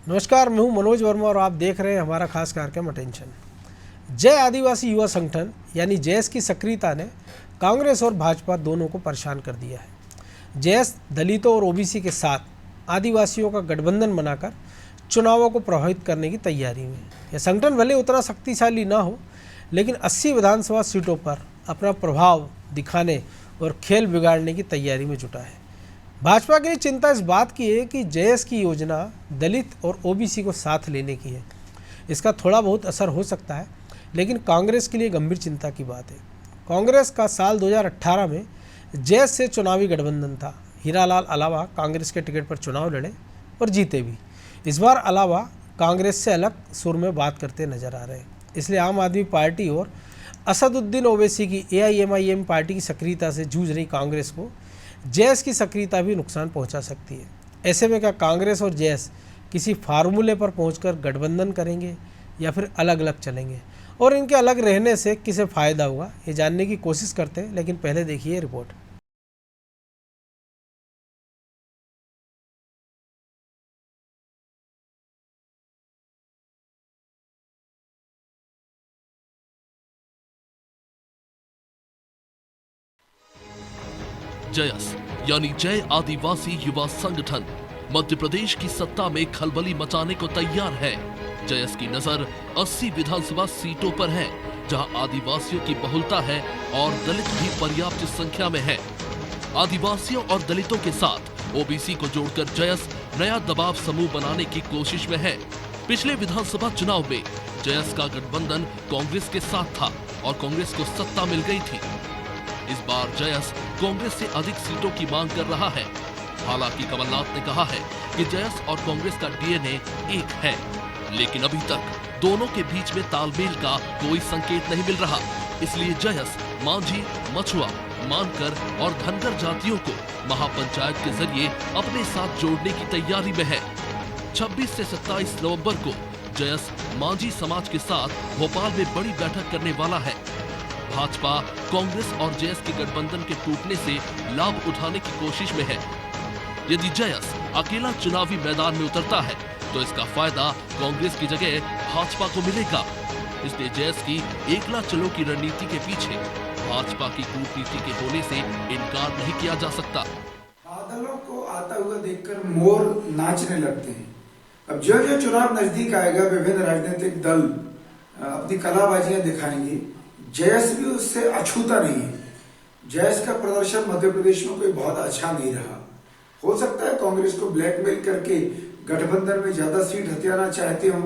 नमस्कार, मैं हूं मनोज वर्मा और आप देख रहे हैं हमारा खास कार्यक्रम अटेंशन। जय आदिवासी युवा संगठन यानी जेएस की सक्रियता ने कांग्रेस और भाजपा दोनों को परेशान कर दिया है। जेएस दलितों और ओबीसी के साथ आदिवासियों का गठबंधन बनाकर चुनावों को प्रभावित करने की तैयारी में है। यह संगठन भले उतना शक्तिशाली ना हो, लेकिन 80 विधानसभा सीटों पर अपना प्रभाव दिखाने और खेल बिगाड़ने की तैयारी में जुटा है। भाजपा के लिए चिंता इस बात की है कि जेएस की योजना दलित और ओबीसी को साथ लेने की है। इसका थोड़ा बहुत असर हो सकता है, लेकिन कांग्रेस के लिए गंभीर चिंता की बात है। कांग्रेस का साल 2018 में जेएस से चुनावी गठबंधन था। हीरालाल अलावा कांग्रेस के टिकट पर चुनाव लड़े और जीते भी। इस बार अलावा कांग्रेस से अलग सुर में बात करते नजर आ रहे हैं। इसलिए आम आदमी पार्टी और असदुद्दीन ओवैसी की एआईएमआईएम पार्टी की सक्रियता से जूझ रही कांग्रेस को जेएस की सक्रियता भी नुकसान पहुंचा सकती है। ऐसे में क्या कांग्रेस और जेएस किसी फार्मूले पर पहुंचकर गठबंधन करेंगे या फिर अलग अलग चलेंगे, और इनके अलग रहने से किसे फ़ायदा होगा, ये जानने की कोशिश करते हैं। लेकिन पहले देखिए रिपोर्ट। जयस यानी जय आदिवासी युवा संगठन मध्य प्रदेश की सत्ता में खलबली मचाने को तैयार है। जयस की नजर 80 विधानसभा सीटों पर है, जहां आदिवासियों की बहुलता है और दलित भी पर्याप्त संख्या में है। आदिवासियों और दलितों के साथ ओबीसी को जोड़कर जयस नया दबाव समूह बनाने की कोशिश में है। पिछले विधानसभा चुनाव में जयस का गठबंधन कांग्रेस के साथ था और कांग्रेस को सत्ता मिल गई थी। इस बार जयस कांग्रेस से अधिक सीटों की मांग कर रहा है। हालांकि कमलनाथ ने कहा है कि जयस और कांग्रेस का डीएनए एक है, लेकिन अभी तक दोनों के बीच में तालमेल का कोई संकेत नहीं मिल रहा। इसलिए जयस मांझी, मछुआ, मानकर और धनगर जातियों को महापंचायत के जरिए अपने साथ जोड़ने की तैयारी में है। 26 से 27 नवंबर को जयस मांझी समाज के साथ भोपाल में बड़ी बैठक करने वाला है। भाजपा कांग्रेस और जेएस के गठबंधन के टूटने से लाभ उठाने की कोशिश में है। यदि जयस अकेला चुनावी मैदान में उतरता है तो इसका फायदा कांग्रेस की जगह भाजपा को मिलेगा। इसलिए जयस की एकला चलो की रणनीति के पीछे भाजपा की कूटनीति के होने से इनकार नहीं किया जा सकता। बादलों को आता हुआ देखकर मोर नाचने लगते हैं। अब जो जो चुनाव नजदीक आएगा, विभिन्न राजनीतिक दल अपनी कलाबाजियां दिखाएंगे। जयस भी उससे अछूता नहीं है। जयस का प्रदर्शन मध्य प्रदेश में कोई बहुत अच्छा नहीं रहा। हो सकता है कांग्रेस को ब्लैकमेल करके गठबंधन में ज्यादा सीट हथियाना चाहते हो,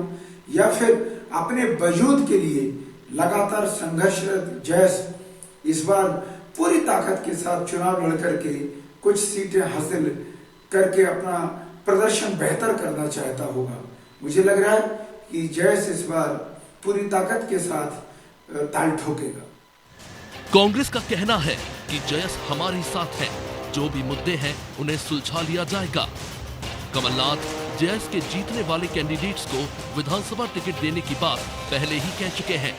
या फिर अपने वजूद के लिए लगातार संघर्षरत जयस इस बार पूरी ताकत के साथ चुनाव लड़ करके कुछ सीटें हासिल करके अपना प्रदर्शन बेहतर करना चाहता होगा। मुझे लग रहा है कि जयस इस बार पूरी ताकत के साथ ताल ठोकेगा। कांग्रेस का कहना है कि जयस हमारे साथ है, जो भी मुद्दे हैं उन्हें सुलझा लिया जाएगा। कमलनाथ जयस के जीतने वाले कैंडिडेट्स को विधानसभा टिकट देने की बात पहले ही कह चुके हैं।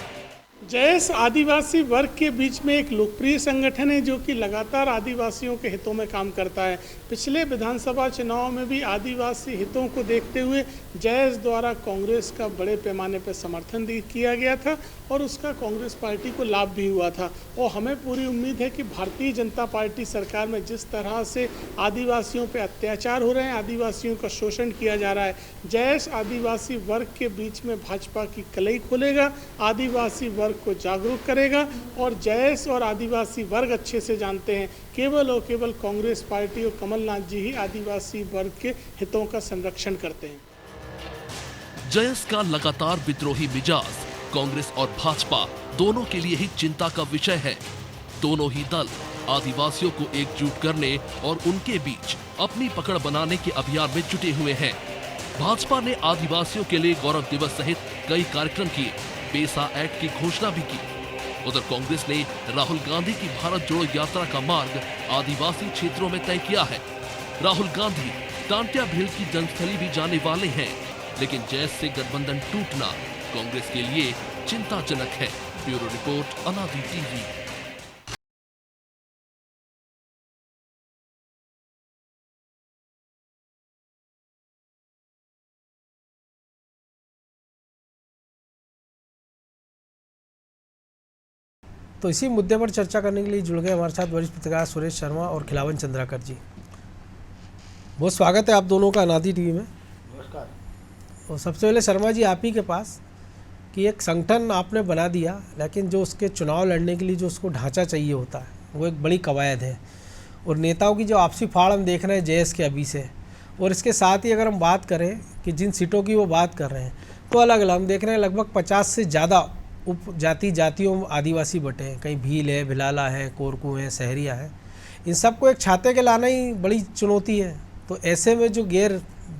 जयस आदिवासी वर्ग के बीच में एक लोकप्रिय संगठन है जो कि लगातार आदिवासियों के हितों में काम करता है। पिछले विधानसभा चुनाव में भी आदिवासी हितों को देखते हुए जयस द्वारा कांग्रेस का बड़े पैमाने पर समर्थन किया गया था और उसका कांग्रेस पार्टी को लाभ भी हुआ था। और हमें पूरी उम्मीद है कि भारतीय जनता पार्टी सरकार में जिस तरह से आदिवासियों पर अत्याचार हो रहे हैं, आदिवासियों का शोषण किया जा रहा है, जयस आदिवासी वर्ग के बीच में भाजपा की कलई खोलेगा, आदिवासी वर्ग को जागरूक करेगा। और जयस और आदिवासी वर्ग अच्छे से जानते हैं केवल और केवल कांग्रेस पार्टी और कमलनाथ जी ही आदिवासी वर्ग के हितों का संरक्षण करते हैं। जयस का लगातार विद्रोही मिजाज कांग्रेस और भाजपा दोनों के लिए ही चिंता का विषय है। दोनों ही दल आदिवासियों को एकजुट करने और उनके बीच अपनी पकड़ बनाने के अभियान में जुटे हुए हैं। भाजपा ने आदिवासियों के लिए गौरव दिवस सहित कई कार्यक्रम किए, पेसा एक्ट की घोषणा भी की। उधर कांग्रेस ने राहुल गांधी की भारत जोड़ो यात्रा का मार्ग आदिवासी क्षेत्रों में तय किया है। राहुल गांधी टांट्या भील की जन्मस्थली भी जाने वाले हैं, लेकिन जयस से गठबंधन टूटना कांग्रेस के लिए चिंताजनक है। ब्यूरो रिपोर्ट, अनादि टीवी। तो इसी मुद्दे पर चर्चा करने के लिए जुड़ गए हमारे साथ वरिष्ठ पत्रकार सुरेश शर्मा और खिलावन चंद्राकर जी। बहुत स्वागत है आप दोनों का अनादि टीवी में। नमस्कार। और सबसे पहले शर्मा जी आप ही के पास कि एक संगठन आपने बना दिया, लेकिन जो उसके चुनाव लड़ने के लिए जो उसको ढांचा चाहिए होता है वो एक बड़ी कवायद है, और नेताओं की जो आपसी फाड़ हम देख रहे हैं जेएस के अभी से, और इसके साथ ही अगर हम बात करें कि जिन सीटों की वो बात कर रहे हैं तो अलग अलग हम देख रहे हैं लगभग 50 से ज़्यादा जातियों आदिवासी बटे हैं, कहीं भील है, भिलाला है, कोरकू है, सहरिया है। इन सबको एक छाते के लाना ही बड़ी चुनौती है। तो ऐसे में जो गैर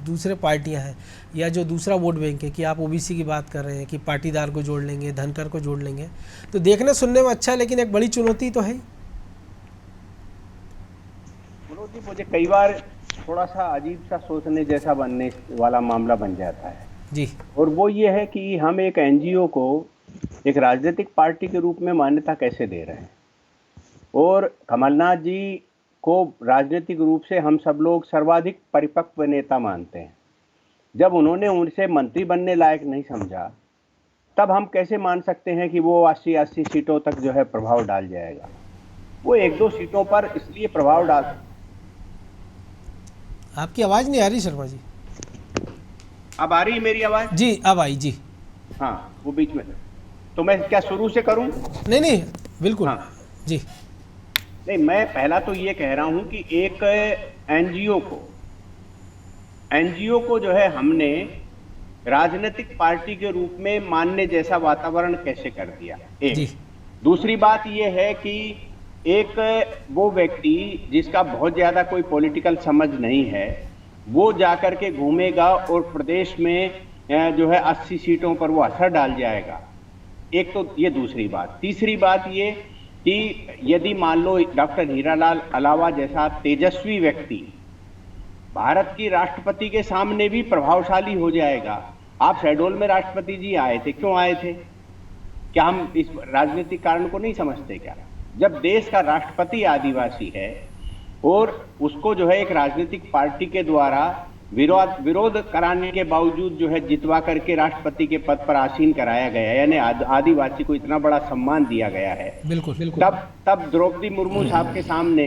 दूसरे पार्टियां हैं या जो दूसरा वोट बैंक है, कि आप ओबीसी की बात कर रहे हैं कि पाटीदार को जोड़ लेंगे, धनकर को जोड़ लेंगे, तो देखने सुनने में अच्छा है, लेकिन एक बड़ी चुनौती तो है ही। चुनौती मुझे कई बार थोड़ा सा अजीब सा सोचने जैसा बनने वाला मामला बन जाता है जी। और वो ये है कि हम एक एनजीओ को एक राजनीतिक पार्टी के रूप में मान्यता कैसे दे रहे हैं, और कमलनाथ जी को राजनीतिक रूप से हम सब लोग सर्वाधिक परिपक्व नेता मानते हैं। जब उन्होंने उनसे मंत्री बनने लायक नहीं समझा, तब हम कैसे मान सकते हैं कि वो 80 सीटों तक जो है प्रभाव डाल जाएगा। वो 1-2 सीटों पर इसलिए प्रभाव डाल। आपकी आवाज़ नहीं आ रही शर्मा जी। अब आ रही है मेरी आवाज? जी अब आई जी। हाँ, वो बीच में, तो मैं क्या शुरू से करूं? नहीं बिल्कुल। हाँ जी। नहीं, मैं पहला तो ये कह रहा हूं कि एक एनजीओ को जो है हमने राजनीतिक पार्टी के रूप में मानने जैसा वातावरण कैसे कर दिया, एक जी। दूसरी बात ये है कि एक वो व्यक्ति जिसका बहुत ज्यादा कोई पॉलिटिकल समझ नहीं है, वो जाकर के घूमेगा और प्रदेश में जो है 80 सीटों पर वो असर डाल जाएगा। एक तो ये दूसरी बात। तीसरी बात ये कि यदि मान लो डॉक्टर हीरालाल अलावा जैसा तेजस्वी व्यक्ति भारत की राष्ट्रपति के सामने भी प्रभावशाली हो जाएगा। आप शहडोल में राष्ट्रपति जी आए थे, क्यों आए थे? क्या हम इस राजनीतिक कारण को नहीं समझते क्या? जब देश का राष्ट्रपति आदिवासी है और उसको जो है एक राजनीतिक पार्टी के द्वारा विरोध कराने के बावजूद जो है जितवा करके राष्ट्रपति के पद पर आसीन कराया गया, यानी आदिवासी को इतना बड़ा सम्मान दिया गया है, बिल्कुल बिल्कुल। तब द्रौपदी मुर्मू साहब के सामने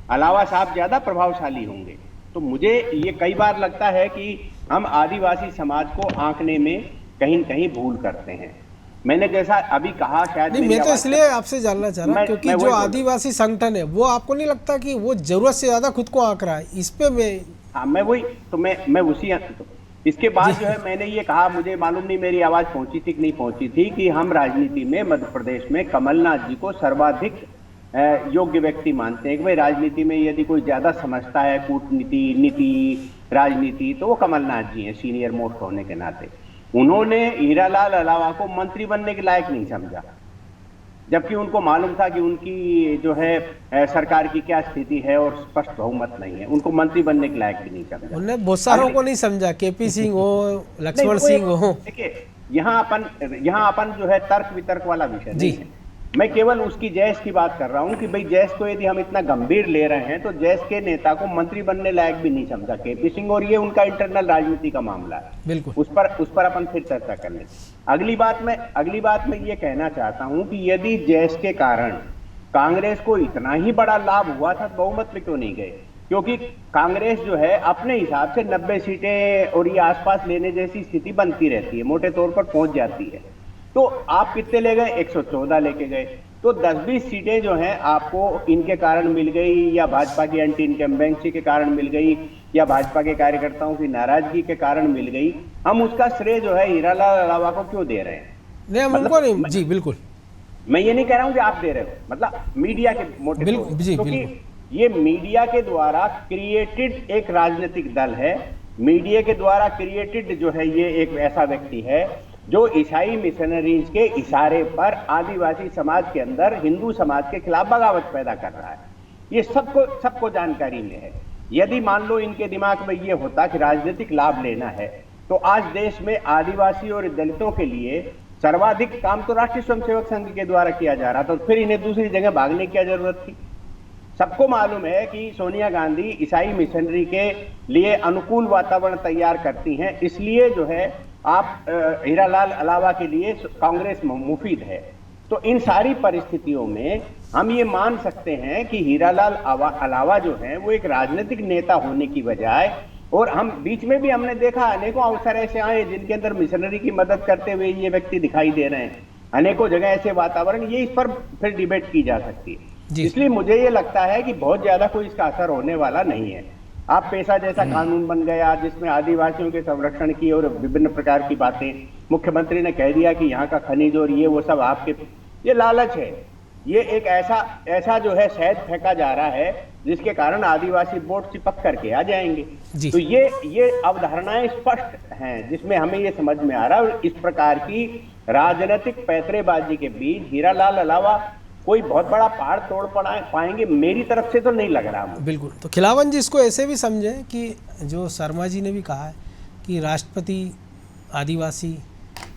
अलावा साहब ज्यादा प्रभावशाली होंगे। तो मुझे ये कई बार लगता है कि हम आदिवासी समाज को आंकने में कहीं कहीं भूल करते हैं। मैंने जैसा अभी कहा, शायद नहीं, मैं तो इसलिए आपसे जानना चाह रहा हूँ क्योंकि जो आदिवासी संगठन है वो आपको नहीं लगता कि वो जरूरत से ज्यादा खुद को आंक रहा है? इस पे मैं वही तो मैं उसी इसके बाद जो है मैंने ये कहा, मुझे मालूम नहीं मेरी आवाज पहुंची थी कि नहीं पहुंची थी, कि हम राजनीति में मध्य प्रदेश में कमलनाथ जी को सर्वाधिक योग्य व्यक्ति मानते हैं कि भाई राजनीति में यदि कोई ज्यादा समझता है कूटनीति, नीति, राजनीति, तो वो कमलनाथ जी हैं, सीनियर मोस्ट होने के नाते। उन्होंने हीरालाल अलावा को मंत्री बनने के लायक नहीं समझा, जबकि उनको मालूम था कि उनकी जो है सरकार की क्या स्थिति है और स्पष्ट बहुमत नहीं है। उनको मंत्री बनने के लायक भी नहीं समझा। उन्होंने बहुत सारों को नहीं समझा, केपी सिंह हो, लक्ष्मण सिंह हो। देखिए, यहाँ अपन जो है तर्क वितर्क वाला विषय नहीं है। मैं केवल उसकी जैस की बात कर रहा हूं कि भाई जैस को यदि हम इतना गंभीर ले रहे हैं तो जैस के नेता को मंत्री बनने लायक भी नहीं समझा केपी सिंह, और ये उनका इंटरनल राजनीति का मामला है। बिल्कुल, उस पर अपन फिर चर्चा कर लें। अगली बात मैं ये कहना चाहता हूं कि यदि जैस के कारण कांग्रेस को इतना ही बड़ा लाभ हुआ था, बहुमत में क्यों नहीं गए? क्योंकि कांग्रेस जो है अपने हिसाब से 90 सीटें और ये आसपास लेने जैसी स्थिति बनती रहती है, मोटे तौर पर पहुंच जाती है। तो आप कितने ले गए? 114 लेके गए। तो 10-20 सीटें जो हैं आपको इनके कारण मिल गई, या भाजपा की एंटी इनकम्बेंसी के कारण मिल गई, या भाजपा के कार्यकर्ताओं की नाराजगी के कारण मिल गई। हम उसका श्रेय जो है हीरालाल अलावा को क्यों दे रहे हैं? नहीं, हम उनको नहीं। जी बिल्कुल, मैं ये नहीं कह रहा हूं कि आप दे रहे हो, मतलब मीडिया के मोटे तौर पर, क्योंकि ये मीडिया के द्वारा क्रिएटेड एक राजनीतिक दल है। मीडिया के द्वारा क्रिएटेड जो है ये एक ऐसा व्यक्ति है जो ईसाई मिशनरीज के इशारे पर आदिवासी समाज के अंदर हिंदू समाज के खिलाफ बगावत पैदा कर रहा है। ये सबको जानकारी में है। यदि मान लो इनके दिमाग में ये होता कि राजनीतिक लाभ लेना है, तो आज देश में आदिवासी और दलितों के लिए सर्वाधिक काम तो राष्ट्रीय स्वयंसेवक संघ के द्वारा किया जा रहा था, तो फिर इन्हें दूसरी जगह भागने की क्या जरूरत थी? सबको मालूम है कि सोनिया गांधी ईसाई मिशनरी के लिए अनुकूल वातावरण तैयार करती हैं, इसलिए जो है आप हीरालाल अलावा के लिए कांग्रेस मुफीद है। तो इन सारी परिस्थितियों में हम ये मान सकते हैं कि हीरालाल अलावा जो है वो एक राजनीतिक नेता होने की बजाय, और हम बीच में भी हमने देखा अनेकों अवसर ऐसे आए जिनके अंदर मिशनरी की मदद करते हुए ये व्यक्ति दिखाई दे रहे हैं, अनेकों जगह ऐसे वातावरण, ये इस पर फिर डिबेट की जा सकती है। इसलिए मुझे ये लगता है कि बहुत ज्यादा कोई इसका असर होने वाला नहीं है। आप पेशा जैसा कानून बन गया जिसमें आदिवासियों के संरक्षण की और विभिन्न प्रकार की बातें, मुख्यमंत्री ने कह दिया कि यहाँ का खनिज और ये वो सब आपके, ये लालच है। ये एक ऐसा जो है शहद फेंका जा रहा है जिसके कारण आदिवासी वोट चिपक करके आ जाएंगे। तो ये अवधारणाएं स्पष्ट हैं जिसमें हमें ये समझ में आ रहा है। और इस प्रकार की राजनीतिक पैतरेबाजी के बीच हीरालाल अलावा कोई बहुत बड़ा पहाड़ तोड़ पाएंगे, मेरी तरफ से तो नहीं लग रहा मुझे। बिल्कुल। तो खिलावन जी इसको ऐसे भी समझें कि जो शर्मा जी ने भी कहा है कि राष्ट्रपति आदिवासी,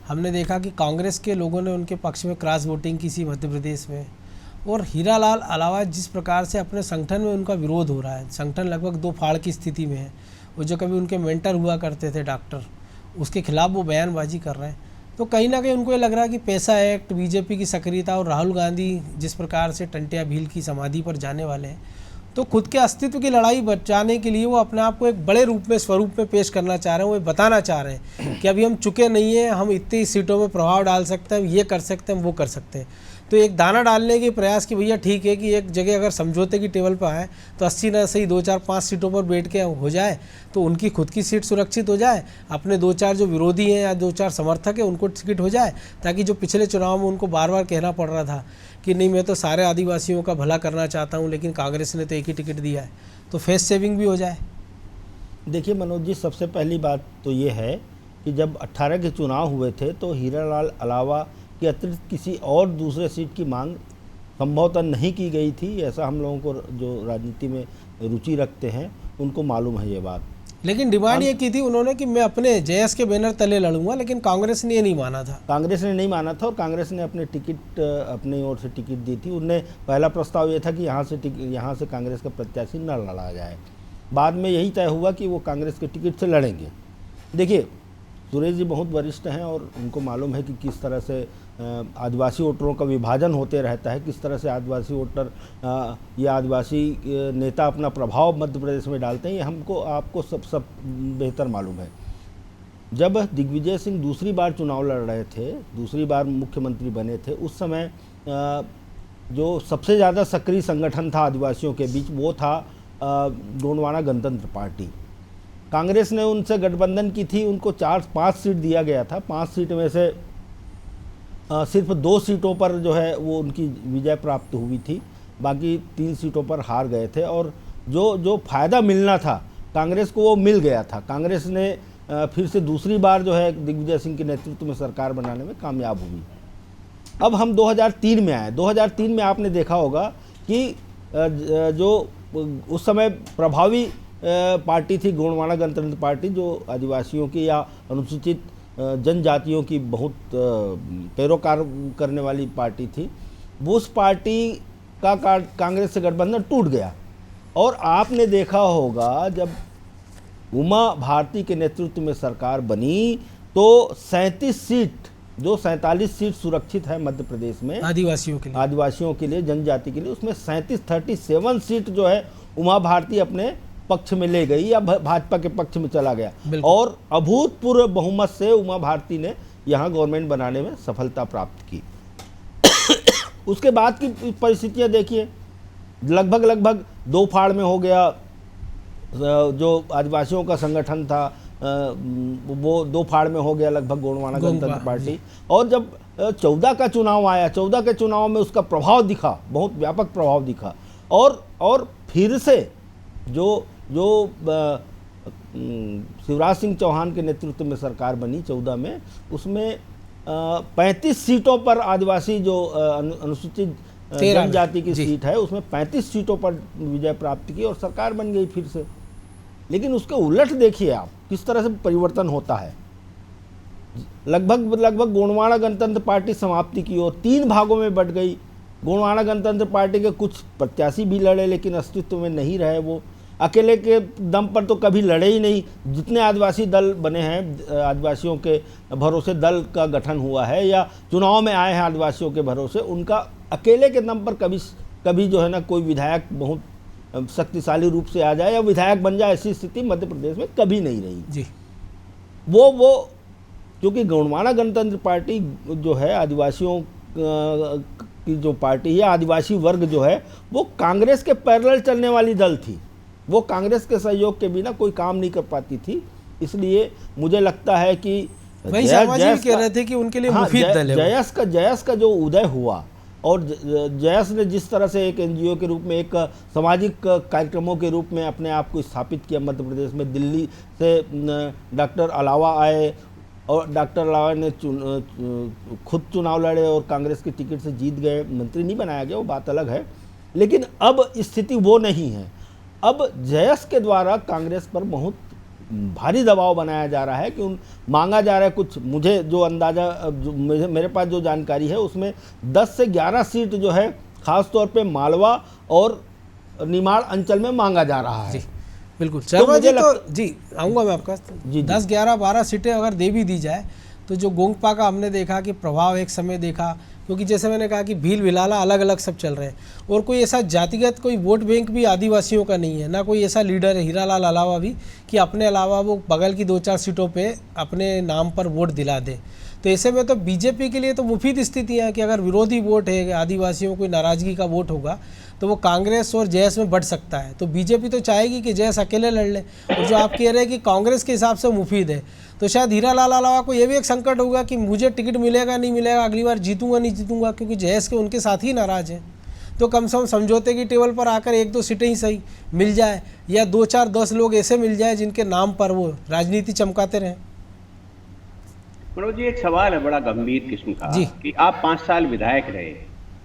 हमने देखा कि कांग्रेस के लोगों ने उनके पक्ष में क्रॉस वोटिंग की सी मध्य प्रदेश में, और हीरालाल अलावा जिस प्रकार से अपने संगठन में उनका विरोध हो रहा है, संगठन लगभग दो फाड़ की स्थिति में है, वो जो कभी उनके मेंटर हुआ करते थे डॉक्टर, उसके खिलाफ वो बयानबाजी कर रहे हैं। तो कहीं ना कहीं उनको ये लग रहा है कि पैसा एक्ट, बीजेपी की सक्रियता और राहुल गांधी जिस प्रकार से टंटिया भील की समाधि पर जाने वाले हैं, तो खुद के अस्तित्व की लड़ाई बचाने के लिए वो अपने आप को एक बड़े रूप में, स्वरूप में पेश करना चाह रहे हैं। वो बताना चाह रहे हैं कि अभी हम चुके नहीं हैं, हम इतनी सीटों में प्रभाव डाल सकते हैं, ये कर सकते हैं, वो कर सकते हैं। तो एक दाना डालने के प्रयास कि भैया ठीक है कि एक जगह अगर समझौते की टेबल पर आए तो 80 न सही 2, 4, 5 सीटों पर बैठ के हो जाए तो उनकी खुद की सीट सुरक्षित हो जाए, अपने 2, 4 जो विरोधी हैं या 2, 4 समर्थक हैं उनको टिकट हो जाए, ताकि जो पिछले चुनाव में उनको बार बार कहना पड़ रहा था कि नहीं मैं तो सारे आदिवासियों का भला करना चाहता हूँ लेकिन कांग्रेस ने तो एक ही टिकट दिया है, तो फेस सेविंग भी हो जाए। देखिए मनोज जी, सबसे पहली बात तो ये है कि जब 18 के चुनाव हुए थे तो हीरालाल अलावा के अतिरिक्त किसी और दूसरे सीट की मांग संभवतः नहीं की गई थी। ऐसा हम लोगों को जो राजनीति में रुचि रखते हैं उनको मालूम है ये बात। लेकिन डिमांड ये की थी उन्होंने कि मैं अपने जेएस के बैनर तले लड़ूंगा, लेकिन कांग्रेस ने ये नहीं माना था। कांग्रेस ने नहीं माना था और कांग्रेस ने अपने टिकट अपनी ओर से टिकट दी थी। उनने पहला प्रस्ताव ये था कि यहाँ से कांग्रेस का प्रत्याशी न लड़ा जाए। बाद में यही तय हुआ कि वो कांग्रेस के टिकट से लड़ेंगे। देखिए सुरेश जी बहुत वरिष्ठ हैं और उनको मालूम है कि किस तरह से आदिवासी वोटरों का विभाजन होते रहता है, किस तरह से आदिवासी वोटर या आदिवासी नेता अपना प्रभाव मध्य प्रदेश में डालते हैं। ये हमको आपको सब बेहतर मालूम है। जब दिग्विजय सिंह दूसरी बार चुनाव लड़ रहे थे, दूसरी बार मुख्यमंत्री बने थे, उस समय जो सबसे ज़्यादा सक्रिय संगठन था आदिवासियों के बीच वो था गोंडवाना गणतंत्र पार्टी। कांग्रेस ने उनसे गठबंधन की थी, उनको 4-5 सीट दिया गया था। 5 सीट में से सिर्फ 2 सीटों पर जो है वो उनकी विजय प्राप्त हुई थी, बाकी 3 सीटों पर हार गए थे। और जो फ़ायदा मिलना था कांग्रेस को वो मिल गया था। कांग्रेस ने फिर से दूसरी बार जो है दिग्विजय सिंह के नेतृत्व में सरकार बनाने में कामयाब हुई। अब हम 2003 में आए। 2003 में आपने देखा होगा कि जो उस समय प्रभावी पार्टी थी गोंडवाना गणतंत्र पार्टी, जो आदिवासियों की या अनुसूचित जनजातियों की बहुत पैरोकार करने वाली पार्टी थी। उस पार्टी का कांग्रेस से गठबंधन टूट गया। और आपने देखा होगा जब उमा भारती के नेतृत्व में सरकार बनी तो 37 सीट, जो 47 सीट सुरक्षित है मध्य प्रदेश में आदिवासियों के लिए, जनजाति के लिए, उसमें 37 सीट जो है उमा भारती अपने पक्ष में ले गई या भाजपा के पक्ष में चला गया। और अभूतपूर्व बहुमत से उमा भारती ने यहाँ गवर्नमेंट बनाने में सफलता प्राप्त की। उसके बाद की परिस्थितियाँ देखिए, लगभग 2 फाड़ में हो गया। जो आदिवासियों का संगठन था वो 2 फाड़ में हो गया लगभग, गोंडवाना गणतंत्र पार्टी। और जब 14 का चुनाव आया, 14 के चुनाव में उसका प्रभाव दिखा, बहुत व्यापक प्रभाव दिखा। और फिर से जो शिवराज सिंह चौहान के नेतृत्व में सरकार बनी 14 में, उसमें 35 सीटों पर आदिवासी जो अनुसूचित जनजाति की सीट है उसमें 35 सीटों पर विजय प्राप्त की और सरकार बन गई फिर से। लेकिन उसके उलट देखिए आप किस तरह से परिवर्तन होता है। लगभग गोंडवाना गणतंत्र पार्टी समाप्ति की ओर 3 भागों में बंट गई। गोंडवाना गणतंत्र पार्टी के कुछ प्रत्याशी भी लड़े लेकिन अस्तित्व में नहीं रहे वो। अकेले के दम पर तो कभी लड़े ही नहीं। जितने आदिवासी दल बने हैं, आदिवासियों के भरोसे दल का गठन हुआ है या चुनाव में आए हैं आदिवासियों के भरोसे, उनका अकेले के दम पर कभी जो है ना कोई विधायक बहुत शक्तिशाली रूप से आ जाए या विधायक बन जाए, ऐसी स्थिति मध्य प्रदेश में कभी नहीं रही जी। वो क्योंकि गोंडवाना गणतंत्र पार्टी जो है आदिवासियों की जो पार्टी है, आदिवासी वर्ग जो है वो कांग्रेस के पैरेलल चलने वाली दल थी। वो कांग्रेस के सहयोग के बिना कोई काम नहीं कर पाती थी। इसलिए मुझे लगता है कि वही शर्मा जी भी कह रहे थे कि उनके लिए मुफीद दल है। जयस का जो उदय हुआ और जयस ने जिस तरह से एक एनजीओ के रूप में, एक सामाजिक कार्यक्रमों के रूप में अपने आप को स्थापित किया मध्य प्रदेश में, दिल्ली से डॉक्टर अलावा आए और डॉक्टर अलावा ने खुद चुनाव लड़े और कांग्रेस की टिकट से जीत गए, मंत्री नहीं बनाया गया, वो बात अलग है। लेकिन अब स्थिति वो नहीं है। अब जयस के द्वारा कांग्रेस पर बहुत भारी दबाव बनाया जा रहा है कि मांगा जा रहा है कुछ, मुझे जो अंदाज़ा मेरे पास जो जानकारी है उसमें 10 से 11 सीट जो है खास तौर पे मालवा और निमाड़ अंचल में मांगा जा रहा है। जी बिल्कुल शर्मा जी, तो जी आऊँगा मैं आपका जी 10, 11, 12 सीटें अगर दे भी दी जाए तो जो गोंगपा का हमने देखा कि प्रभाव एक समय देखा, क्योंकि जैसे मैंने कहा कि भील भिलाला अलग अलग सब चल रहे हैं और कोई ऐसा जातिगत कोई वोट बैंक भी आदिवासियों का नहीं है, ना कोई ऐसा लीडर है हीरालाल अलावा भी कि अपने अलावा वो बगल की 2-4 सीटों पे अपने नाम पर वोट दिला दे। तो ऐसे में तो बीजेपी के लिए तो मुफीद स्थिति है कि अगर विरोधी वोट है, आदिवासियों को नाराज़गी का वोट होगा तो वो कांग्रेस और जयस में बढ़ सकता है। तो बीजेपी तो चाहेगी कि जयस अकेले लड़ ले, और जो आप कह रहे हैं कि कांग्रेस के हिसाब से मुफीद है, तो शायद हीरालाल अलावा को ये भी एक संकट होगा कि मुझे टिकट मिलेगा नहीं मिलेगा, अगली बार जीतूंगा नहीं जीतूंगा, क्योंकि जयस के उनके साथ ही नाराज़ हैं। तो कम से कम समझौते की टेबल पर आकर 1-2 सीटें ही सही मिल जाए, या 2-4-10 लोग ऐसे मिल जाए जिनके नाम पर वो राजनीति चमकाते रहें। मनोज जी, एक सवाल है बड़ा गंभीर किस्म का कि आप 5 साल विधायक रहे,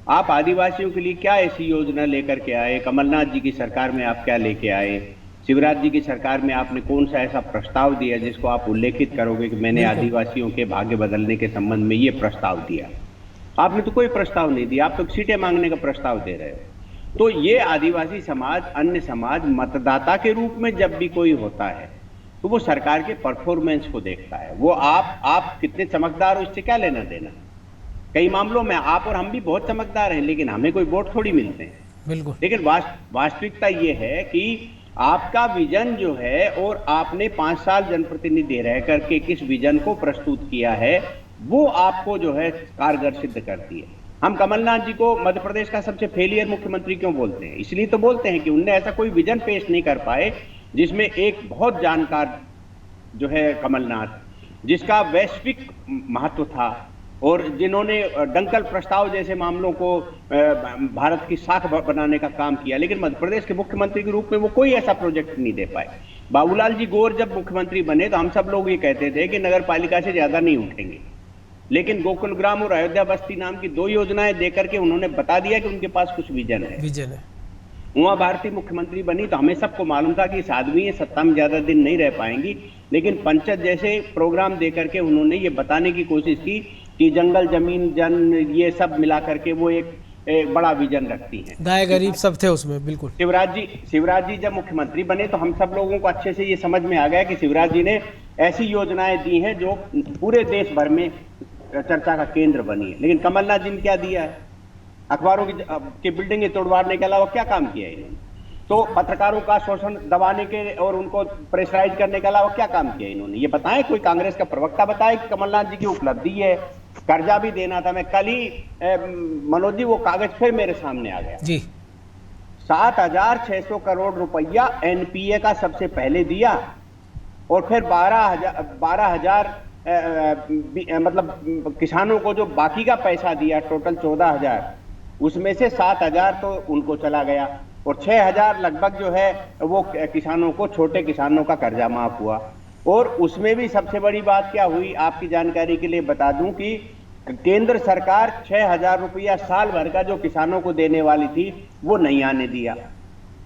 आप आदिवासियों के लिए क्या ऐसी योजना लेकर के आए? कमलनाथ जी की सरकार में आप क्या लेके आए? शिवराज जी की सरकार में आपने कौन सा ऐसा प्रस्ताव दिया जिसको आप उल्लेखित करोगे कि मैंने आदिवासियों के भाग्य बदलने के संबंध में ये प्रस्ताव दिया? आपने तो कोई प्रस्ताव नहीं दिया, आप तो सीटें मांगने का प्रस्ताव दे रहे हो। तो ये आदिवासी समाज, अन्य समाज मतदाता के रूप में जब भी कोई होता है तो वो सरकार के परफॉर्मेंस को देखता है। वो आप कितने चमकदार हो इससे क्या लेना देना। कई मामलों में आप और हम भी बहुत चमकदार हैं, लेकिन हमें कोई वोट थोड़ी मिलते हैं। बिल्कुल। लेकिन वास्तविकता ये है कि आपका विजन जो है, और आपने 5 साल जनप्रतिनिधि रह करके किस विजन को प्रस्तुत किया है, वो आपको जो है कारगर सिद्ध करती है। हम कमलनाथ जी को मध्य प्रदेश का सबसे फेलियर मुख्यमंत्री क्यों बोलते हैं? इसलिए तो बोलते हैं कि उनने ऐसा कोई विजन पेश नहीं कर पाए जिसमें एक बहुत जानकार जो है कमलनाथ, जिसका वैश्विक महत्व था, और जिन्होंने डंकल प्रस्ताव जैसे मामलों को भारत की साख बनाने का काम किया, लेकिन मध्य प्रदेश के मुख्यमंत्री के रूप में वो कोई ऐसा प्रोजेक्ट नहीं दे पाए। बाबूलाल जी गौर जब मुख्यमंत्री बने तो हम सब लोग ये कहते थे कि नगर पालिका से ज्यादा नहीं उठेंगे, लेकिन गोकुल ग्राम और अयोध्या बस्ती नाम की 2 योजनाएं देकर के उन्होंने बता दिया कि उनके पास कुछ विजन है। उमा भारती मुख्यमंत्री बनी तो हमें सबको मालूम था कि इस आदमी सत्ता में ज्यादा दिन नहीं रह पाएंगी, लेकिन पंचायत जैसे प्रोग्राम देकर के उन्होंने ये बताने की कोशिश की कि जंगल, जमीन, जन, ये सब मिला करके वो एक बड़ा विजन रखती हैं। गाय गरीब सब थे उसमें। बिल्कुल। शिवराज जी जब मुख्यमंत्री बने तो हम सब लोगों को अच्छे से ये समझ में आ गया कि शिवराज जी ने ऐसी योजनाएं दी हैं जो पूरे देश भर में चर्चा का केंद्र बनी है। लेकिन कमलनाथ जी ने क्या दिया है? अखबारों की बिल्डिंगें तोड़वाने के अलावा क्या काम किया है इन्होंने? तो पत्रकारों का शोषण दबाने के और उनको प्रेशराइज करने के अलावा क्या काम किया इन्होंने? ये बताएं, कोई कांग्रेस का प्रवक्ता बताए कि कमलनाथ जी की उपलब्धि है। कर्जा भी देना था। मैं कल ही मनोज जी वो कागज फिर मेरे सामने आ गया जी। 7,600 करोड़ रुपया एनपीए का सबसे पहले दिया, और फिर 12,000 मतलब किसानों को जो बाकी का पैसा दिया, टोटल 14,000, उसमें से 7,000 तो उनको चला गया, और 6,000 लगभग जो है वो किसानों को, छोटे किसानों का कर्जा माफ हुआ। और उसमें भी सबसे बड़ी बात क्या हुई, आपकी जानकारी के लिए बता दूं कि केंद्र सरकार 6,000 रुपया साल भर का जो किसानों को देने वाली थी वो नहीं आने दिया।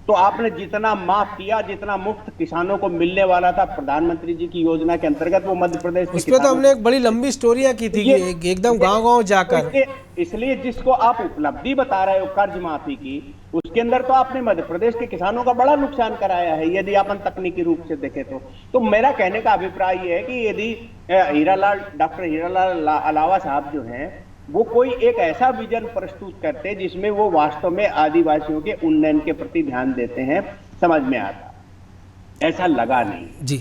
तो आपने जितना माफ किया, जितना मुफ्त किसानों को मिलने वाला था प्रधानमंत्री जी की योजना के अंतर्गत, वो मध्य प्रदेश के उस पे तो हमने एक बड़ी लंबी स्टोरियां की थी कि एकदम गांव-गांव जाकर। इसलिए जिसको आप उपलब्धि बता रहे हो कर्ज माफी की, उसके अंदर तो आपने मध्य प्रदेश के किसानों का बड़ा नुकसान कराया है, यदि अपन तकनीकी रूप से देखें तो मेरा कहने का अभिप्राय ये है कि यदि डॉक्टर हीरालाल अलावा साहब जो हैं वो कोई एक ऐसा विजन प्रस्तुत करते जिसमें वो वास्तव में आदिवासियों के उन्नयन के प्रति ध्यान देते हैं, समझ में आता। ऐसा लगा नहीं जी,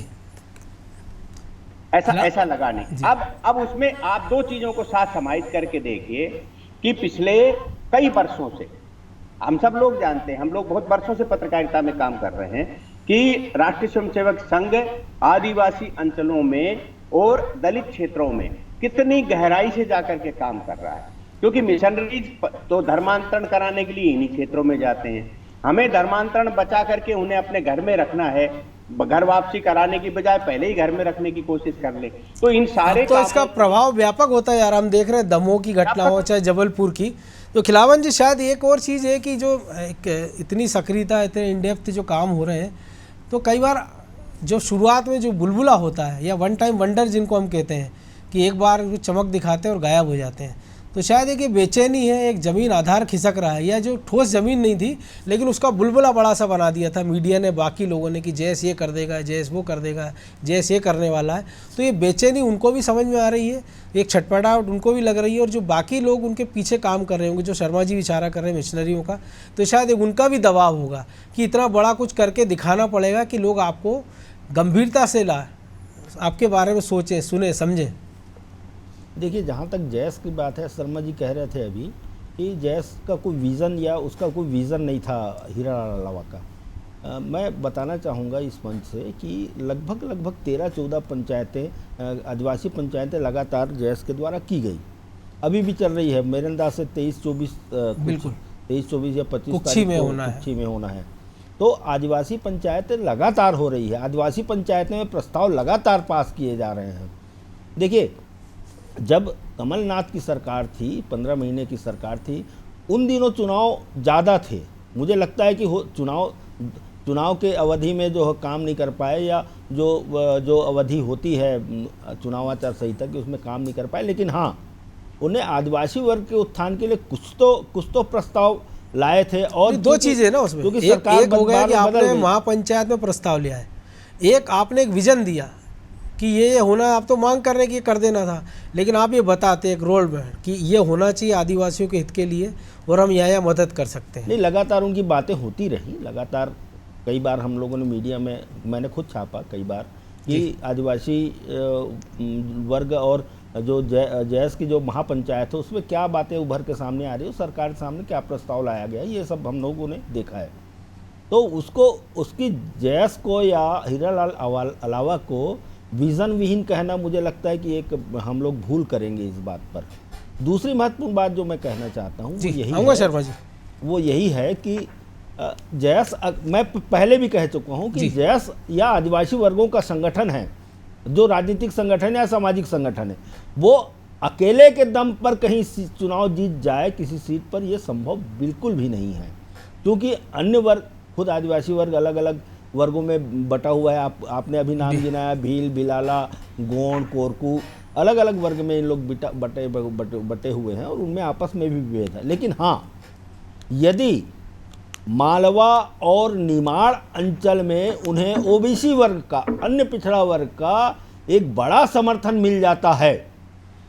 ऐसा लगा नहीं। अब उसमें आप दो चीजों को साथ समाहित करके देखिए कि पिछले कई वर्षों से हम सब लोग जानते हैं, हम लोग बहुत वर्षों से पत्रकारिता में काम कर रहे हैं कि राष्ट्रीय स्वयंसेवक संघ आदिवासी अंचलों में और दलित क्षेत्रों में कितनी गहराई से जाकर के काम कर रहा है, क्योंकि मिशनरीज तो धर्मांतरण कराने के लिए इन्हीं क्षेत्रों में जाते हैं। हमें धर्मांतरण बचा करके उन्हें अपने घर में रखना है, घर वापसी कराने की बजाय पहले ही घर में रखने की कोशिश कर ले। तो इन सारे तो इसका प्रभाव व्यापक होता है यार, हम देख रहे हैं दमोह की घटना हो चाहे जबलपुर की। तो खिलावन जी शायद एक और चीज़ है कि जो एक इतनी सक्रियता, इतने इन डेप्थ जो काम हो रहे हैं, तो कई बार जो शुरुआत में जो बुलबुला होता है या वन टाइम वंडर जिनको हम कहते हैं कि एक बार चमक दिखाते हैं और गायब हो जाते हैं, तो शायद एक बेचैनी है, एक ज़मीन आधार खिसक रहा है, या जो ठोस ज़मीन नहीं थी लेकिन उसका बुलबुला बड़ा सा बना दिया था मीडिया ने, बाकी लोगों ने कि जैस ये कर देगा, जैस वो कर देगा, जैस ये करने वाला है। तो ये बेचैनी उनको भी समझ में आ रही है, एक छटपटाहट उनको भी लग रही है, और जो बाकी लोग उनके पीछे काम कर रहे होंगे, जो शर्मा जी इशारा कर रहे हैं मिशनरियों का, तो शायद एक उनका भी दबाव होगा कि इतना बड़ा कुछ करके दिखाना पड़ेगा कि लोग आपको गंभीरता से आपके बारे में सोचें, सुने, समझें। देखिए, जहाँ तक जैस की बात है, शर्मा जी कह रहे थे अभी कि जैस का कोई विज़न या उसका कोई विज़न नहीं था हीरालाल अलावा का। मैं बताना चाहूँगा इस मंच से कि लगभग 13-14 पंचायतें, आदिवासी पंचायतें लगातार जैस के द्वारा की गई, अभी भी चल रही है। मेरे अंदाज से 23-24 बिल्कुल 23-24 या 25 कुक्षी में होना है। तो आदिवासी पंचायतें लगातार हो रही है, आदिवासी पंचायतें में प्रस्ताव लगातार पास किए जा रहे हैं। देखिए, जब कमलनाथ की सरकार थी, 15 महीने की सरकार थी, उन दिनों चुनाव ज़्यादा थे। मुझे लगता है कि चुनाव के अवधि में जो काम नहीं कर पाए, या जो अवधि होती है चुनाव आचार संहिता की, उसमें काम नहीं कर पाए। लेकिन हाँ, उन्हें आदिवासी वर्ग के उत्थान के लिए कुछ तो प्रस्ताव लाए थे। और दो चीज़ें ना उसमें, एक हो गया कि आपने महापंचायत में प्रस्ताव लिया है, एक आपने एक विजन दिया कि ये होना, आप तो मांग कर रहे हैं कि ये कर देना था, लेकिन आप ये बताते एक रोल में कि ये होना चाहिए आदिवासियों के हित के लिए और हम यहाँ मदद कर सकते हैं। नहीं, लगातार उनकी बातें होती रही, लगातार कई बार हम लोगों ने मीडिया में, मैंने खुद छापा कई बार कि आदिवासी वर्ग और जो जैस की जो महापंचायत है उसमें क्या बातें उभर के सामने आ रही है, सरकार के सामने क्या प्रस्ताव लाया गया, ये सब हम लोगों ने देखा है। तो उसकी जैस को या हीरालाल अलावा को विज़न विहीन कहना, मुझे लगता है कि एक हम लोग भूल करेंगे इस बात पर। दूसरी महत्वपूर्ण बात जो मैं कहना चाहता हूँ वो यही है कि जैस, मैं पहले भी कह चुका हूँ कि जैस या आदिवासी वर्गों का संगठन है, जो राजनीतिक संगठन या सामाजिक संगठन है, वो अकेले के दम पर कहीं चुनाव जीत जाए किसी सीट पर, यह संभव बिल्कुल भी नहीं है। क्योंकि अन्य वर्ग, खुद आदिवासी वर्ग अलग अलग वर्गों में बटा हुआ है। आपने अभी नाम गिनाया, भील, बिलाला, गोंड, कोरकू, अलग अलग वर्ग में इन लोग बटे हुए हैं और उनमें आपस में भी विभेद है। लेकिन हाँ, यदि मालवा और निमाड़ अंचल में उन्हें ओबीसी वर्ग का, अन्य पिछड़ा वर्ग का एक बड़ा समर्थन मिल जाता है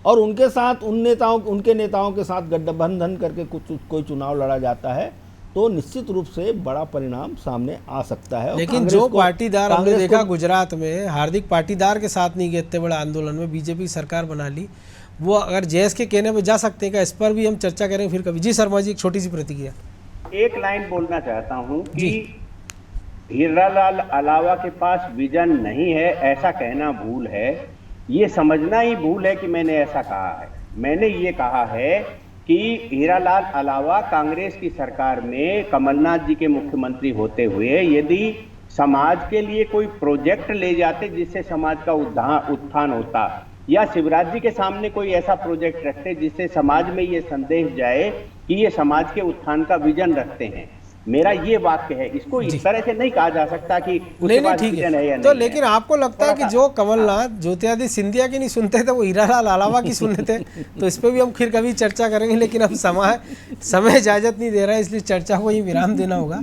और उनके साथ उनके नेताओं के साथ गठबंधन करके कोई चुनाव लड़ा जाता है, तो निश्चित रूप से बड़ा परिणाम सामने आ सकता है। लेकिन जो पाटीदार हमने देखा गुजरात में, हार्दिक पाटीदार के साथ नहीं गए इतने बड़े आंदोलन में, बीजेपी सरकार बना ली, वो अगर जैस के कहने में जा सकते हैं क्या? इस पर भी हम चर्चा करें फिर कभी। जी शर्मा जी, एक छोटी सी प्रतिक्रिया। एक लाइन बोलना चाहता हूं कि हीरालाल अलावा के पास विजन नहीं है, ऐसा कहना भूल है। ये समझना ही भूल है कि मैंने ऐसा कहा है। मैंने ये कहा है कि हीरालाल अलावा कांग्रेस की सरकार में कमलनाथ जी के मुख्यमंत्री होते हुए यदि समाज के लिए कोई प्रोजेक्ट ले जाते जिससे समाज का उत्थान होता, या शिवराज जी के सामने कोई ऐसा प्रोजेक्ट रखते जिससे समाज में ये संदेश जाए कि ये समाज के उत्थान का विजन रखते हैं, मेरा ये वाक्य है, इसको इस तरह से नहीं कहा जा सकता कि उसके नहीं पास ठीक विजन है या है। तो नहीं लेकिन है। आपको लगता है कि जो कमलनाथ ज्योतिरादित्य सिंधिया की नहीं सुनते थे वो हीरालाल अलावा की सुनते थे, तो इस पर भी हम फिर कभी चर्चा करेंगे, लेकिन अब समय इजाज़त नहीं दे रहा है, इसलिए चर्चा को ही विराम देना होगा।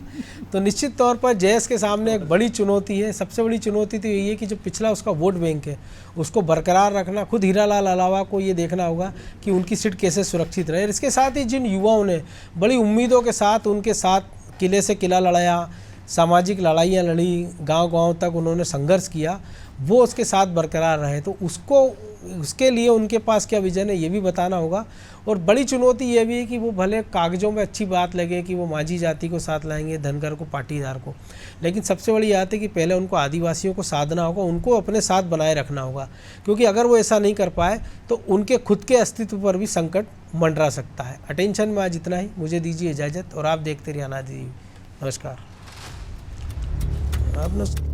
तो निश्चित तौर पर जेएस के सामने एक बड़ी चुनौती है। सबसे बड़ी चुनौती तो यही है कि जो पिछला उसका वोट बैंक है उसको बरकरार रखना। खुद हीरालाल अलावा को ये देखना होगा कि उनकी सीट कैसे सुरक्षित रहे। इसके साथ ही जिन युवाओं ने बड़ी उम्मीदों के साथ उनके साथ किले से किला लड़ाया, सामाजिक लड़ाइयाँ लड़ी, गांव-गांव तक उन्होंने संघर्ष किया, वो उसके साथ बरकरार रहे। तो उसके लिए उनके पास क्या विजन है ये भी बताना होगा। और बड़ी चुनौती ये भी है कि वो भले कागज़ों में अच्छी बात लगे कि वो माझी जाति को साथ लाएंगे, धनगर को, पाटीदार को, लेकिन सबसे बड़ी बात है कि पहले उनको आदिवासियों को साधना होगा, उनको अपने साथ बनाए रखना होगा, क्योंकि अगर वो ऐसा नहीं कर पाए तो उनके खुद के अस्तित्व पर भी संकट मंडरा सकता है। अटेंशन में आज इतना ही, मुझे दीजिए इजाज़त और आप देखते रहिए अनाज टीवी। नमस्कार। आपने